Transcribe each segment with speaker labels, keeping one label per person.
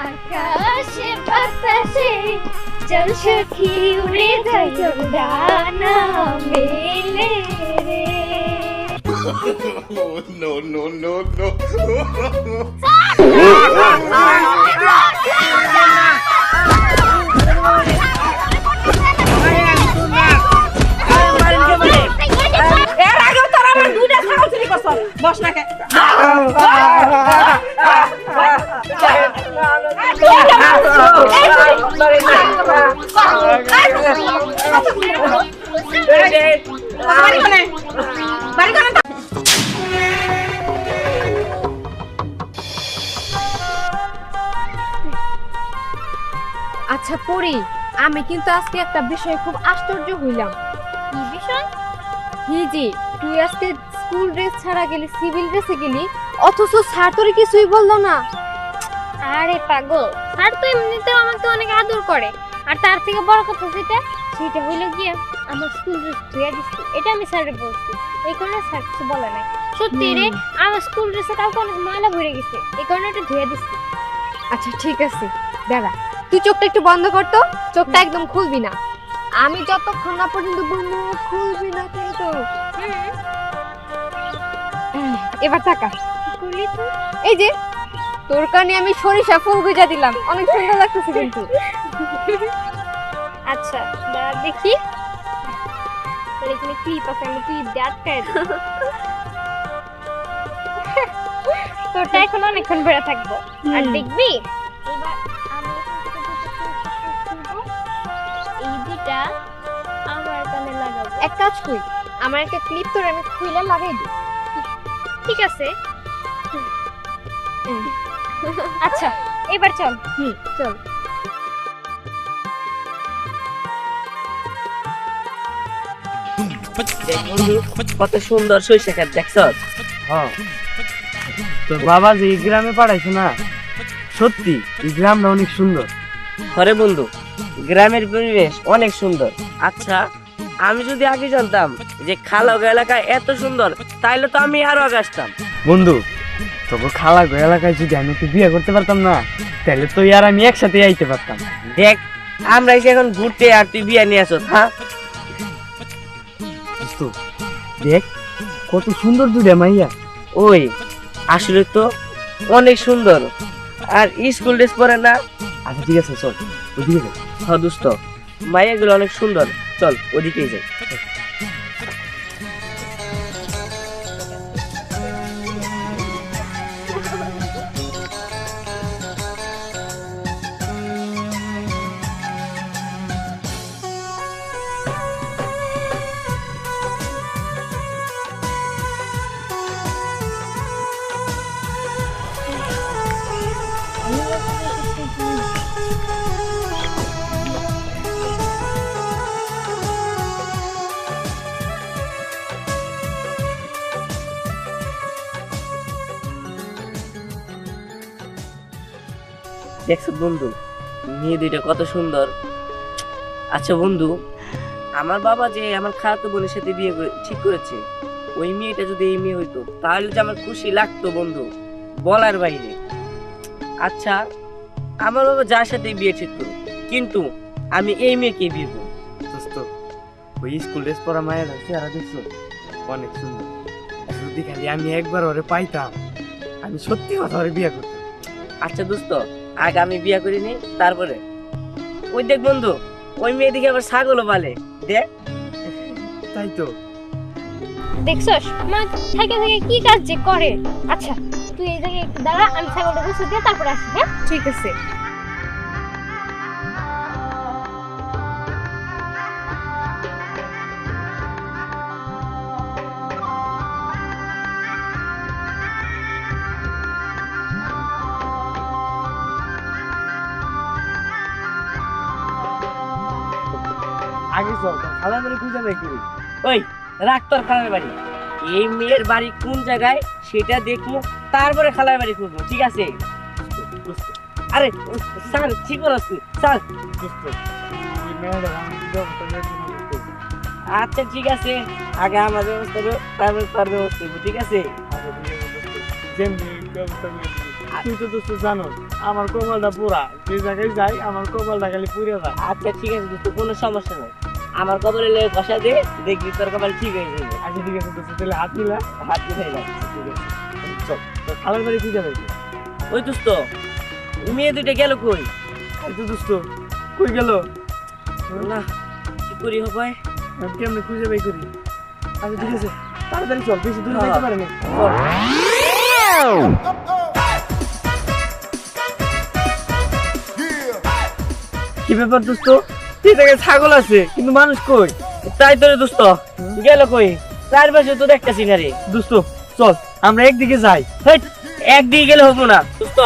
Speaker 1: আকাশে বাতাসে চল সখী উড়ে যাই ডানা মেলে রে।
Speaker 2: Oh, no, no, no, no.
Speaker 3: এর আগেও তোরা আমার দুইটা ছাগল চুরি করছ। বস না কে? বাড়ি কোনে? বাড়ি কোনে?
Speaker 4: আচ্ছা পড়ি, আমি কিন্তু আজকে একটা বিষয়ে খুব আশ্চর্য হইলাম।
Speaker 1: কি বিষয়?
Speaker 4: হিজি, তুই আজকে স্কুল ড্রেস ছাড়া গেলি, সিভিল ড্রেসে গেলি, অথচ স্যার তোরে কিছুই বললো না।
Speaker 1: আরে পাগল, স্যার তো এমনিতেও আমাকে অনেক আদর করে। আর তার থেকে বড় কথা সেটা হইলো গিয়ে আমার স্কুল ড্রেস ধুয়ে দিচ্ছি, এটা আমি স্যারে বলছি। এই কারণে স্যার কিছু বলে নাই। সত্যি রে, আমার স্কুল ড্রেসে কাউকে অনেক ময়লা ভরে গেছে, এই কারণে এটা ধুয়ে দিচ্ছি।
Speaker 4: আচ্ছা ঠিক আছে, দাঁড়া, তুই চোখটা একটু বন্ধ কর তো, চোখটা একদম খুলবি না। আমি যতক্ষণ না পর্যন্ত বলবো খুলবি না কিন্তু। এবার তাকা।
Speaker 1: করলি তুই?
Speaker 4: এই যে তোর কানে আমি সরিষা ফুল গুজা দিলাম, অনেক সুন্দর লাগতেছে কিন্তু।
Speaker 1: আচ্ছা দাঁড়া দেখি, তোর এখানে ক্লিপ আছে, আমি ক্লিপ দিয়ে আটকায় দিই। তোরটা এখন অনেকক্ষণ বেড়ে থাকবো। আর দেখবি এবার আমি এখান থেকে দুটো ক্লিপ খুলবো, এই দুটা আমার কানে লাগাবো।
Speaker 4: এক কাজ করি, আমার একটা ক্লিপ তোর আমি খুলে লাগাই দিই।
Speaker 1: ঠিক আছে। আচ্ছা এবার চল।
Speaker 4: চল।
Speaker 5: কত সুন্দর সরিষা ক্ষেত দেখছ?
Speaker 6: হ্যাঁ, তোর বাবা যে এই গ্রামে পাঠাইছে না, সত্যি এই গ্রামটা অনেক সুন্দর।
Speaker 5: ঘরে বন্ধু, গ্রামের পরিবেশ অনেক সুন্দর। আচ্ছা, আমি যদি আগে জানতাম যে খালাগ এলাকায় এত সুন্দর, তাইলে তো আমি আরো আগে আসতাম।
Speaker 6: বন্ধু, তোকে খালা গো এলাকায় যদি আমি একটু বিয়ে করতে পারতাম না, তাহলে তুই আর আমি একসাথে আইতে পারতাম।
Speaker 5: দেখ, আমরা এসে এখন ঘুরতে আর তুই বিয়া নিয়ে আসো। হ্যাঁ
Speaker 6: দোস্ত, দেখ কত সুন্দর দুইটা মাইয়া।
Speaker 5: ওই আসলে তো অনেক সুন্দর, আর স্কুল ড্রেস পরে না।
Speaker 6: আচ্ছা ঠিক আছে, চল ওইদিকে যাই।
Speaker 5: হ্যাঁ দোস্ত, মাইয়াগুলো অনেক সুন্দর, চল ওদিকেই যাই। দেখছো বন্ধু, মেয়ে দুইটা কত সুন্দর। আচ্ছা বন্ধু, আমার বাবা যে আমার খালাতো বোনের সাথে বিয়ে ঠিক করেছে, ওই মেয়েটা যদি এই মেয়ে হইতো তাহলে যে আমার খুশি লাগতো বন্ধু, বলার বাইরে। আচ্ছা, আমার বাবা যার সাথে বিয়ে ঠিক করুক, কিন্তু আমি এই মেয়েকে বিয়ে করব।
Speaker 6: দোস্ত, ওই স্কুল ড্রেস পরা মায়ের চেহারা দেখছো, অনেক সুন্দর। যদি খালি আমি একবার ওরে পাইতাম, আমি সত্যি কথা ওরে বিয়ে করতাম।
Speaker 5: আচ্ছা দোস্ত, আগে আমি বিয়ে করিনি, তারপরে ওই দেখ বন্ধু, ওই মেয়ে দিকে আবার ছাগলও পালে। দেখ,
Speaker 6: তাই তো।
Speaker 1: দেখছস মানে থেকে থেকে কি কাজ যে করে। আচ্ছা তুই এই জায়গায় একটু দাঁড়া, আমি ছাগলটা গোসল দিয়ে তারপরে আসি। হ্যাঁ
Speaker 4: ঠিক আছে।
Speaker 6: আগে চল, খালা মেরে খুঁজে দেখি।
Speaker 5: ওই রাখ তোর খালার বাড়ি, এই মেয়ের বাড়ি কোন জায়গায় সেটা দেখবো, তারপরে খালার বাড়ি খুঁজবো, ঠিক আছে? আরে স্যার ঠিক বলছি স্যার। আচ্ছা ঠিক আছে, আগে আমার ব্যবস্থা করো, তারপরে তোর ব্যবস্থা করবো, ঠিক আছে?
Speaker 6: তুই তো দোস্ত জানো আমার কপালটা পুরা, যে জায়গায় যাই আমার কপালটা খালি পুড়ে যায়।
Speaker 5: আচ্ছা ঠিক আছে দোস্ত, কোনো সমস্যা নেই। আমার কপালে লেগে ঘষা দে, দেখবি তোর কপাল ঠিক হয়ে যাবে।
Speaker 6: আচ্ছা ঠিক আছে দোস্ত, তাহলে হাত মিলা।
Speaker 5: হাত মিলাই না।
Speaker 6: ঠিক আছে চল, তোর খালার বাড়ি খুঁজে পাইছি।
Speaker 5: ওই দোস্ত, মেয়ে দুইটা গেল কই?
Speaker 6: এই তো দোস্ত কই গেল?
Speaker 5: না কি করি হবে?
Speaker 6: আমি কেমনে খুঁজে বাই করি? আচ্ছা ঠিক আছে, তাড়াতাড়ি চল, বেশি দূরে যেতে পারে না। কি ব্যাপার দোস্ত, এই জায়গায় ছাগল আছে কিন্তু মানুষ কই?
Speaker 5: তাই তো রে দোস্ত, গেল কই? চারপাশে তো দেখতেছি না রে।
Speaker 6: দোস্ত চল আমরা একদিকে যাই।
Speaker 5: হেই, একদিকে গেলে হবো না দোস্ত,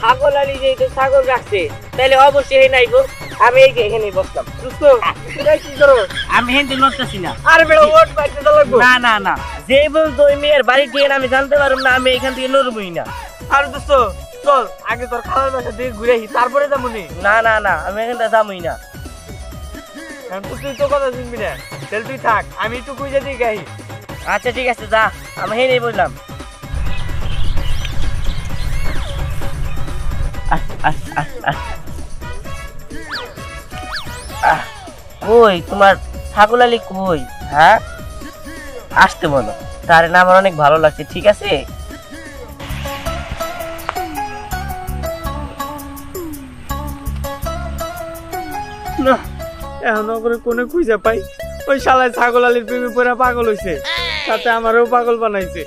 Speaker 5: ছাগল আলি যেই তো ছাগল রাখছে, তাহলে অবশ্যই এই নাইবো। আমি এখানে বসলাম।
Speaker 6: দোস্ত তুই কি করো?
Speaker 5: আমি হেনতে নড়তেছি না।
Speaker 6: আরে বেড়া ওট বাইতে তো লাগবো।
Speaker 5: না না না, যে বলতো ওই মেয়ের বাড়ি থেকে আমি জানতে পারবো না, আমি এখান থেকে নড়বই না।
Speaker 6: আরে দোস্ত চল আগে তোর খালার বাসা দিয়ে ঘুরে আসি, তারপরে যাবো নি।
Speaker 5: না না না, আমি এখান থেকে যাবই না।
Speaker 6: তুই তো কথা শুনবি না, তাহলে তুই থাক, আমি একটু খুঁজে দিই গাই।
Speaker 5: আচ্ছা ঠিক আছে, যা, আমি হেনেই বললাম। কই তোমার ছাগল আলী কই? হ্যাঁ আসতে বলো, তার না আমার অনেক ভালো লাগছে। ঠিক আছে
Speaker 6: না এখন করে কোনে খুঁজে পাই? ওই শালায় ছাগল আলীর প্রেমে পড়ে পাগল হইছে, সাথে আমারও পাগল বানাইছে।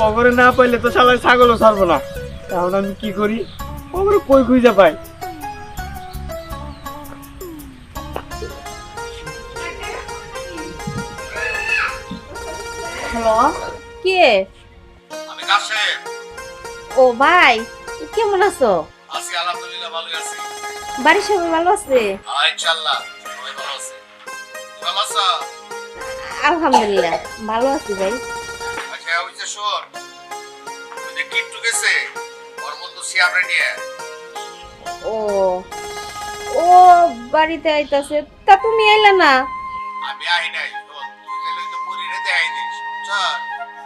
Speaker 6: অগরে না পাইলে তো শালায় ছাগলও ছাড়বো না। এখন আমি কি করি? অগরে কই খুঁজে পাই?
Speaker 3: হ্যালো, কে?
Speaker 2: আমি কাশেম।
Speaker 3: ও ভাই, কেমন আছো?
Speaker 2: আছি আলহামদুলিল্লাহ, ভালো আছি।
Speaker 3: বাড়ির সবাই ভালো আছে?
Speaker 2: ইনশাআল্লাহ সবাই ভালো আছে। ভালো আছো?
Speaker 3: আলহামদুলিল্লাহ ভালো আছি ভাই।
Speaker 2: আচ্ছা ওই যে শোন, ওই যে কিট্টু গেছে ওর বন্ধু সিয়ামরে নিয়ে।
Speaker 3: ও ও বাড়িতে আইতাছে, তা তুমি আইলা না?
Speaker 2: আমি আই নাই, শোন তুই গেলে তো পরিরে দেখাই দিস। চল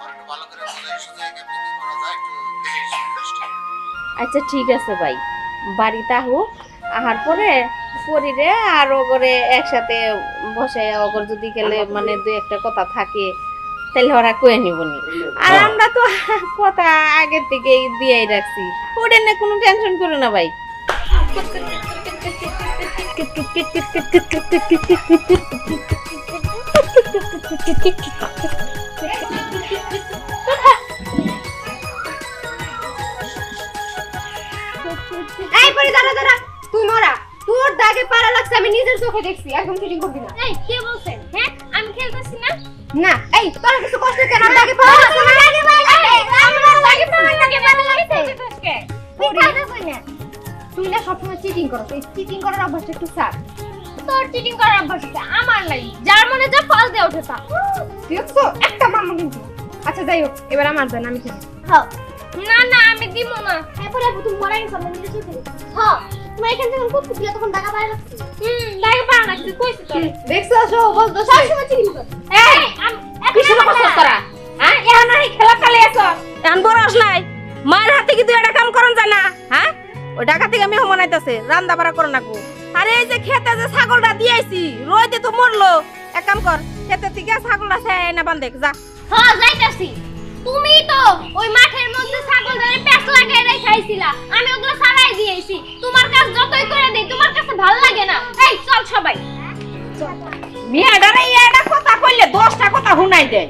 Speaker 2: ওর একটু ভালো করে বুঝাই সুঝাই কেমনি কি করা যায় একটু দেখিস জিনিসটা।
Speaker 3: আচ্ছা ঠিক আছে ভাই, বাড়িতে আহো, আহার পরে পরিরে আর ওগরে একসাথে বসে ওগর যদি গেলে মানে দুই একটা কথা থাকে তাহলে ওরা কয়ে নিবনি। আর আমরা তো কথা আগে থেকে দিয়েই রাখছি, ওটা নিয়ে কোনো টেনশন করো না ভাই।
Speaker 4: এই পরি দাঁড়া দাঁড়া, তুই মরা, তোর দাগে পাড়া লাগছে, আমি নিজের চোখে দেখছি। একদম চিটিং করবি না।
Speaker 1: এই কে বলছেন? হ্যাঁ আমি খেলতেছি না।
Speaker 4: না এই তোর কিছু কষ্ট কেন? দাগে পাড়া লাগছে না?
Speaker 1: আমার লাগে পাওয়ার লাগে ভালো লাগছে তোকে। তুই কাজে কই না?
Speaker 4: তুই না সবসময় চিটিং করছ, এই চিটিং করার অভ্যাসটা একটু ছাড়।
Speaker 1: তোর চিটিং করার অভ্যাস আছে, আমার নাই। যার মনে যা ফল দিয়ে ওঠে তা।
Speaker 4: দেখছো একটা মারমু কিন্তু। আচ্ছা যাই হোক, এবার আমার জান, আমি খেলি।
Speaker 1: হ্যাঁ না না আমি দিব না।
Speaker 4: এরপরে তুমি মরাই গেছ, আমি নিজে চোখে দেখছি। হ্যাঁ তুমি এখান থেকে খুব খুব তখন দাগা পাড়া লাগছে।
Speaker 1: লাগে পাওয়া লাগছে কইছি তোরে।
Speaker 4: দেখছো সো বলতো সবসময় চিটিং কর।
Speaker 3: এই
Speaker 1: আমি
Speaker 3: কিসের করছ তোরা? হ্যাঁ এখন নাই খেলা কালে আছো, এখন বড়স নাই, মায়ের হাতে কি তুই এটা কাম করন যায় না? হ্যাঁ ওই ঢাকা থেকে আমি মনাইতাছে রান্না বাড়া করো নাকো। আরে এই যে খেতে যে ছাগলটা দিয়েছি রইতে তো মরলো, এক কাম কর খেতে থেকে ছাগলটা ছায় না বান্ধে যা।
Speaker 1: হ্যাঁ যাইতাছি। তুমি তো ওই মাঠের মধ্যে ছাগল ধরে প্যাচ লাগাই রাখাইছিলা, আমি ওগুলো ছাড়াই দিয়েছি। তোমার কাছে যতই করে দেই তোমার কাছে ভালো লাগে না। এই চল সবাই।
Speaker 3: মেয়েটারে এটা কথা কইলে 10টা কথা শুনাই দেয়।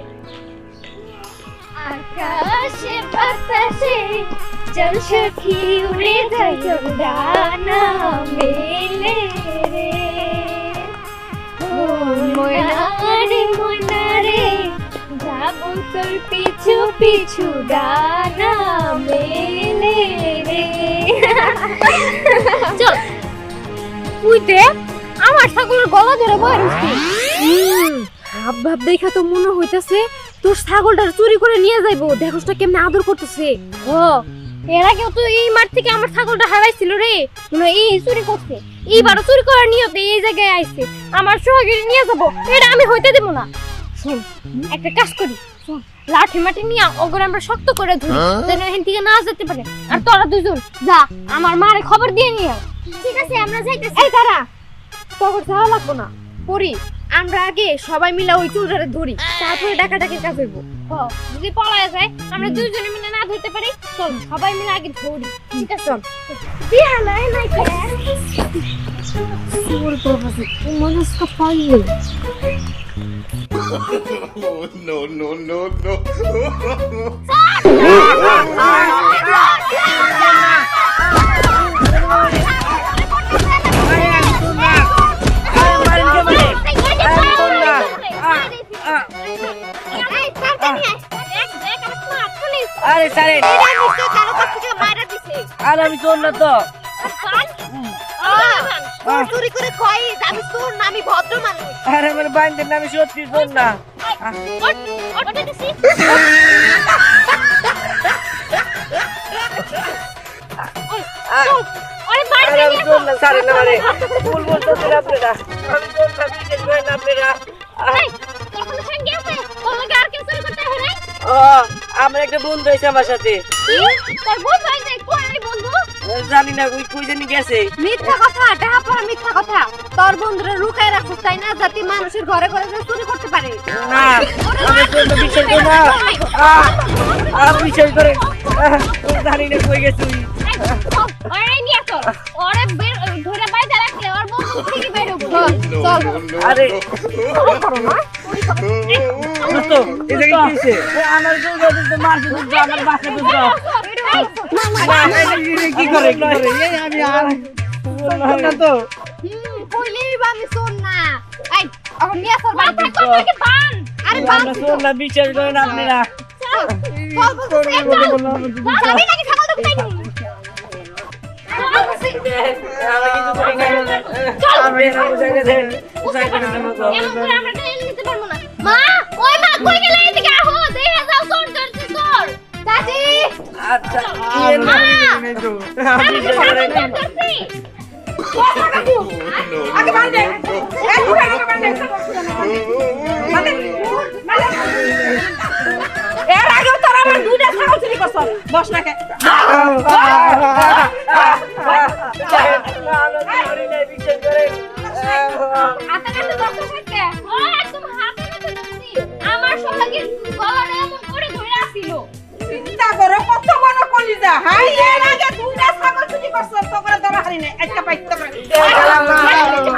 Speaker 1: আকাশে বাতাসে চল সখী উড়ে যাই ডানা মেলে রে মনারে যাবো তোর পিছু পিছু ডানা মেলে রে। চল তুই দে আমার ছাগলের গলা ধরে বসছি।
Speaker 4: ভাব ভাব দেখা তো মনে হইতাছে তোর ছাগলটা চুরি করে নিয়ে যাইবো। দেখোসটা কেমনে আদর করতেছে।
Speaker 1: ও এর আগেও তো এই মাঠ থেকে আমার ছাগলটা হারাইছিল রে, মানে এই চুরি করছে। এইবারও চুরি করার নিয়তে এই জায়গায় আইছে, আমার সোহাগীর নিয়ে যাবো, এটা আমি হইতে দেব না। শোন একটা কাজ করি, শোন লাঠি মাটি নিয়ে ওগুলো আমরা শক্ত করে ধরি যেন এখান থেকে না যেতে পারে। আর তোরা দুজন যা আমার মারে খবর দিয়ে নিয়ে আয়। ঠিক আছে আমরা যাইতেছি।
Speaker 4: এই দাঁড়া, তোর যাওয়া লাগবো না পরি, আমরা আগে সবাই মিলে ওই চোরটারে ধরি, তারপরে ডাকাডাকির কাজ হইব।
Speaker 1: যদি পলায় যায় আমরা দুজনে মিলে না ধরতে পারি, চল সবাই মিলে আগে ধরি। ঠিক আছে চল। বিয়া নাই নাই
Speaker 4: চোর প্রফেসর মনস কা পাইলে
Speaker 2: No, no, no, no.
Speaker 5: আরে সারে আর আমি চোর না তো।
Speaker 4: চুরি করে কই আমি চোর না, আমি ভদ্র মানুষ।
Speaker 5: আরে আমার বাইন্দের নামে সত্যি চোর না। আরে আমি চোর না, সারে না আরে ভুল বলতেছেন আপনারা। আমি চোর না, বিশ্বাস করেন আপনারা। ও আমার একটা বন্ধু আছে আমার সাথে, জানি না ওই কই জানি গেছে।
Speaker 4: মিথ্যা কথা, টাকা পড়া মিথ্যা কথা। তোর বন্ধুরা লুকায় রাখছিস তাই না, যাতে মানুষের ঘরে ঘরে যে চুরি করতে পারে।
Speaker 5: না আমি চোর না, বিশ্বাস করেন না। বিশ্বাস করে জানি না কই গেছে ওই। আরে দোস্ত এই জায়গায় কি হইছে? আমার চোর তো মারছে তো আমার বাসা তো কি করে কি করে এই আমি আর বললাম না তো।
Speaker 4: কইলেই বা আমি চোর না। এই এখন নিয়ে চল বাড়ি থেকে। আরে
Speaker 5: আমরা চোর না, বিশ্বাস করেন আপনারা।
Speaker 4: চল যাবি নাকি ছাগল তো খাই নি।
Speaker 5: আমি কিছু করি না। আমি না বুঝাই দেন বুঝাই করে দেব তো।
Speaker 1: মা ওই মা কই গেলে এদিকে আহো, দেখে যাও চোর ধরছে চোর। দাদি
Speaker 5: আচ্ছা
Speaker 1: মা
Speaker 6: এই তো
Speaker 1: আমি
Speaker 5: বিশ্বাস করেন।
Speaker 1: ধরছি।
Speaker 2: আগে বাঁধে
Speaker 3: এর আগেও তোর আমার দুইটা ছাগল চুরি করছ, বস না কে।
Speaker 5: বিশ্বাস করেন।
Speaker 1: হাতে কাছে ধরতে থাকতে ও একদম হাতে কাছে ধরছি। আমার সঙ্গে গলাটা এমন করে ধরে আসিল।
Speaker 3: চিন্তা করো কত বড় কলিজা। হাই এর আগে দুইটা ছাগল চুরি করছ, তো করে ধরা হারি না একটা পাইতে করে।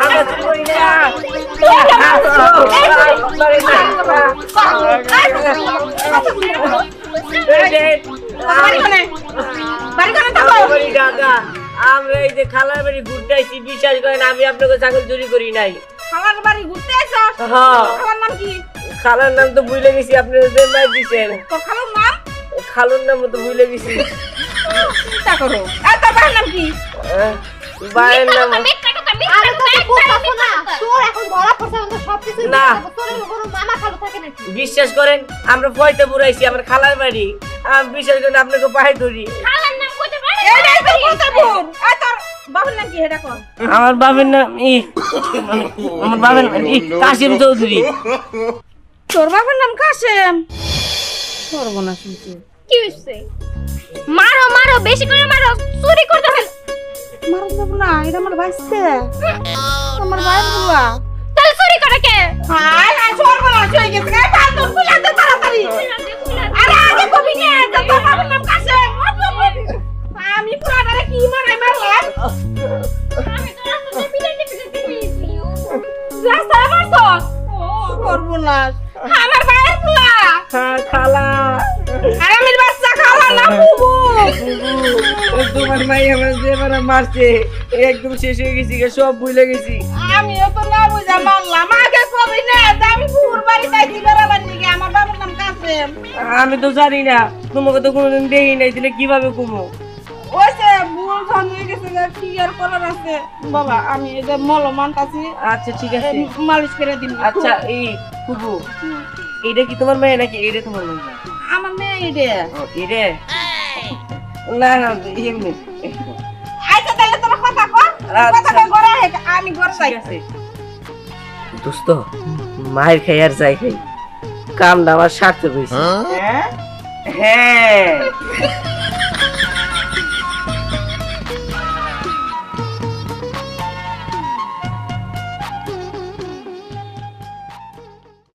Speaker 5: আমরা চুরি করি না। আমরা এই যে খালার বাড়ি ঘুরতে আইছি, বিশ্বাস করেন আমি আপনাকে ছাগল চুরি করি নাই।
Speaker 3: খালার বাড়ি ঘুরতে আইছ?
Speaker 5: হ্যাঁ
Speaker 3: খালার নাম কি?
Speaker 5: খালার নাম তো ভুলে গেছি, আপনারা যে মাই দিছেন।
Speaker 3: তোর খালার নাম?
Speaker 5: খালুর নাম তো ভুলে গেছি।
Speaker 3: চিন্তা করো। আর তোর বাবার নাম কি?
Speaker 5: ভাইয়ের নাম
Speaker 4: আরে তো বুঝতাছ না, চোর এখন ধরা পড়ছে, আমরা সবকিছু
Speaker 5: না।
Speaker 4: চোরের কোনো মামা খালু থাকে নাকি?
Speaker 5: বিশ্বাস করেন আমরা পয়তে পুরাইছি আমার খালার বাড়ি। আমি বিশ্বাস করেন আপনাকে পায়ে ধরি।
Speaker 1: খালার নাম কইতে পারে?
Speaker 3: এই তো বলতে বোন। আর তোর বাবার নাম কি এটা কর?
Speaker 5: আমার বাবার নাম আমার বাবার নাম কাশিম চৌধুরী।
Speaker 3: তোর বাবার নাম কাশেম? সর্বনাশ হইছে।
Speaker 1: কি হইছে? মারো মারো বেশি করে মারো, চুরি করতে হবে।
Speaker 3: মারা যাব না, এটা আমার বাইসছে। আমার বাইর বুয়া।
Speaker 1: তাহলে চুরি করে কে?
Speaker 3: হাই হাই সর্বনাশ হয়ে গেছে। এই বান্দর খুলে দে তাড়াতাড়ি। আরে আগে কবি নে, তোর বাবার নাম কাশেম। আমি পুরাটারে কি মারাই মারলাম?
Speaker 1: আমি তো রাস্তাতে পিটাইতে দিয়েছি।
Speaker 3: রাস্তায় মারছস? সর্বনাশ। আমার বাইর বুয়া।
Speaker 5: খালা
Speaker 3: আরামের বাচ্চা খালা না বুবু।
Speaker 5: তোমার মাই আমার যে মারা মারছে একদম শেষ হয়ে গেছি, সব ভুলে গেছি।
Speaker 3: আমিও তো না বুঝা মারলাম। আগে কবি নে, আমি বুবুর বাড়ি যাইছি বেড়াবার দিকে। আমার বাবার নাম কাশেম।
Speaker 5: আমি তো জানি না, তোমাকে তো কোনোদিন দেখি নাই, দিলে কিভাবে কমো?
Speaker 3: ওই যে বুড়ো জন হয়ে গেছে, কি আর করার আছে বাবা। আমি এই যে মলম আনতাছি,
Speaker 5: আচ্ছা ঠিক আছে।
Speaker 3: মালিশ করে দিন।
Speaker 5: আচ্ছা এই কুকু, এইটা কি তোমার মেয়ে নাকি এইটা তোমার মেয়ে?
Speaker 3: আমার মেয়ে এটা।
Speaker 5: এইটা না না এমনি।
Speaker 3: আচ্ছা তাহলে তোর কথা কর।
Speaker 5: আচ্ছা।
Speaker 3: কথা কই গড়া হে, আমি গড় চাই।
Speaker 5: ঠিক আছে দোস্ত, মায়ের খাই আর যাই খাই কামটা আমার সার্থক হয়েছে।
Speaker 6: হ্যাঁ